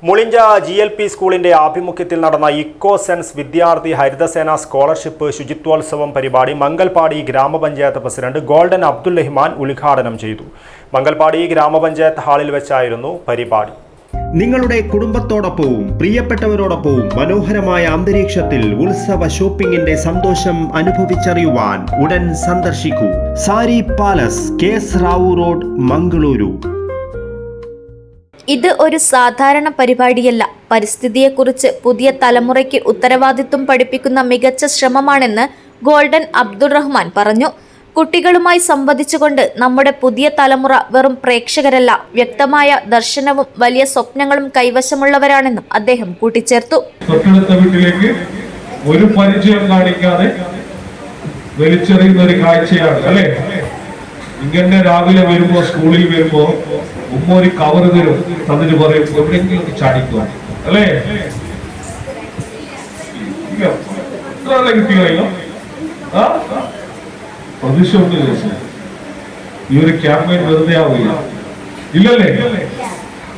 മുളിഞ്ച GLP സ്കൂളിന്റെ ആഭിമുഖ്യത്തിൽ നടന്ന ഇക്കോസെൻസ് വിദ്യാർത്ഥി ഹരിതസേന സ്കോളർഷിപ്പ് ശുചിത്വോത്സവം പരിപാടി മംഗൽപാടി ഗ്രാമപഞ്ചായത്ത് പ്രസിഡന്റ് ഗോൾഡൻ അബ്ദുൽ റഹ്മാൻ ഉദ്ഘാടനം ചെയ്തു. മംഗൽപാടി ഗ്രാമപഞ്ചായത്ത് ഹാളിൽ വെച്ചായിരുന്നു പരിപാടി. നിങ്ങളുടെ കുടുംബത്തോടൊപ്പവും പ്രിയപ്പെട്ടവരോടൊപ്പവും മനോഹരമായ അന്തരീക്ഷത്തിൽ ഉത്സവ ഷോപ്പിംഗിന്റെ സന്തോഷം അനുഭവിച്ചറിയുവാൻ ഉടൻ സന്ദർശിക്കൂ. Sari palace, KS Rao road, Mangaluru. ഇത് ഒരു സാധാരണ പരിപാടിയല്ല. പരിസ്ഥിതിയെക്കുറിച്ച് പുതിയ തലമുറയ്ക്ക് ഉത്തരവാദിത്വം പഠിപ്പിക്കുന്ന മികച്ച ശ്രമമാണെന്ന് ഗോൾഡൻ അബ്ദുൾ റഹ്മാൻ പറഞ്ഞു. കുട്ടികളുമായി സംവദിച്ചുകൊണ്ട് നമ്മുടെ പുതിയ തലമുറ വെറും പ്രേക്ഷകരല്ല, വ്യക്തമായ ദർശനവും വലിയ സ്വപ്നങ്ങളും കൈവശമുള്ളവരാണെന്നും അദ്ദേഹം കൂട്ടിച്ചേർത്തു. തൊട്ടടുത്ത വീട്ടിലേക്ക് ഒരു പരിചയം കാണിക്കാതെ വലിച്ചെറിയുന്ന ഒരു കാഴ്ചയാണ് അല്ലേ? ഇങ്ങനെ രാവിലെ വരുമ്പോ, സ്കൂളിൽ വരുമ്പോ ഉമ്മ ഒരു കവർ തരും, തന്നിട്ട് പറയും എവിടെയെങ്കിലും ചാടിക്കുക അല്ലേ? കിട്ടിയോ? പ്രതിഷേധ ഈ ഒരു ക്യാമ്പയിൻ വെറുതെ ആവില്ല, ഇല്ലല്ലേ?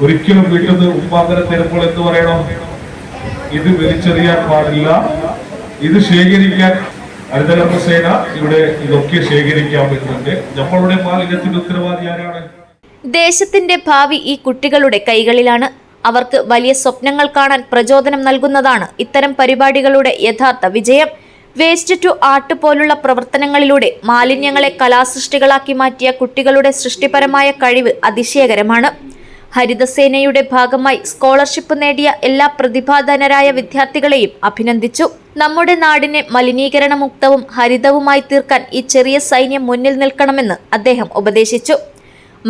ഒരിക്കലും വീട്ടിൽ നിന്ന് ഉമ്മാങ്ങനെ തരുമ്പോൾ എന്ത് പറയണം? ഇത് വലിച്ചെറിയാൻ പാടില്ല, ഇത് ശേഖരിക്കാൻ ഹരിതകർമ്മസേന ഇവിടെ ഇതൊക്കെ ശേഖരിക്കാൻ പറ്റുന്നുണ്ട്. നമ്മളുടെ മാലിന്യത്തിന്റെ ഉത്തരവാദി ആരാണ്? ദേശത്തിന്റെ ഭാവി ഈ കുട്ടികളുടെ കൈകളിലാണ്. അവർക്ക് വലിയ സ്വപ്നങ്ങൾ കാണാൻ പ്രചോദനം നൽകുന്നതാണ് ഇത്തരം പരിപാടികളുടെ യഥാർത്ഥ വിജയം. വേസ്റ്റ് ടു ആർട്ട് പോലുള്ള പ്രവർത്തനങ്ങളിലൂടെ മാലിന്യങ്ങളെ കലാസൃഷ്ടികളാക്കി മാറ്റിയ കുട്ടികളുടെ സൃഷ്ടിപരമായ കഴിവ് അതിശയകരമാണ്. ഹരിതസേനയുടെ ഭാഗമായി സ്കോളർഷിപ്പ് നേടിയ എല്ലാ പ്രതിഭാധനരായ വിദ്യാർത്ഥികളെയും അഭിനന്ദിച്ചു. നമ്മുടെ നാടിനെ മലിനീകരണമുക്തവും ഹരിതവുമായി തീർക്കാൻ ഈ ചെറിയ സൈന്യം മുന്നിൽ നിൽക്കണമെന്ന് അദ്ദേഹം ഉപദേശിച്ചു.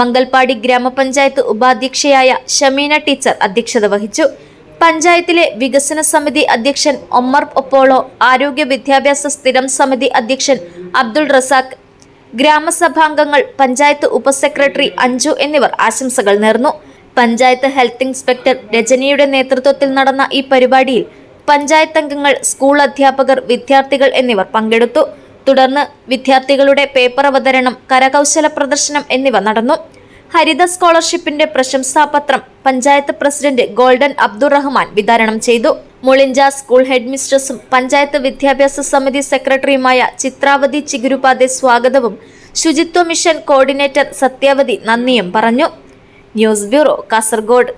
മംഗൽപാടി ഗ്രാമപഞ്ചായത്ത് ഉപാധ്യക്ഷയായ ഷമീന ടീച്ചർ അധ്യക്ഷത വഹിച്ചു. പഞ്ചായത്തിലെ വികസന സമിതി അധ്യക്ഷൻ ഒമർ ഒപ്പോളോ, ആരോഗ്യ വിദ്യാഭ്യാസ സ്ഥിരം സമിതി അധ്യക്ഷൻ അബ്ദുൾ റസാഖ്, ഗ്രാമസഭാംഗങ്ങൾ, പഞ്ചായത്ത് ഉപസെക്രട്ടറി അഞ്ജു എന്നിവർ ആശംസകൾ നേർന്നു. പഞ്ചായത്ത് ഹെൽത്ത് ഇൻസ്പെക്ടർ രജനിയുടെ നേതൃത്വത്തിൽ നടന്ന ഈ പരിപാടിയിൽ പഞ്ചായത്ത് അംഗങ്ങൾ, സ്കൂൾ അധ്യാപകർ, വിദ്യാർത്ഥികൾ എന്നിവർ പങ്കെടുത്തു. തുടർന്ന് വിദ്യാർത്ഥികളുടെ പേപ്പർ അവതരണം, കരകൗശല പ്രദർശനം എന്നിവ നടന്നു. ഹരിത സ്കോളർഷിപ്പിന്റെ പ്രശംസാപത്രം പഞ്ചായത്ത് പ്രസിഡന്റ് ഗോൾഡൻ അബ്ദുൾ റഹ്മാൻ വിതരണം ചെയ്തു. മുളിഞ്ച സ്കൂൾ ഹെഡ് മിസ്ട്രസും പഞ്ചായത്ത് വിദ്യാഭ്യാസ സമിതി സെക്രട്ടറിയുമായ ചിത്രാവതി ചിഗുരുപാതെ സ്വാഗതവും ശുചിത്വ മിഷൻ കോർഡിനേറ്റർ സത്യാവതി നന്ദിയും പറഞ്ഞു. News bureau, Kasaragod.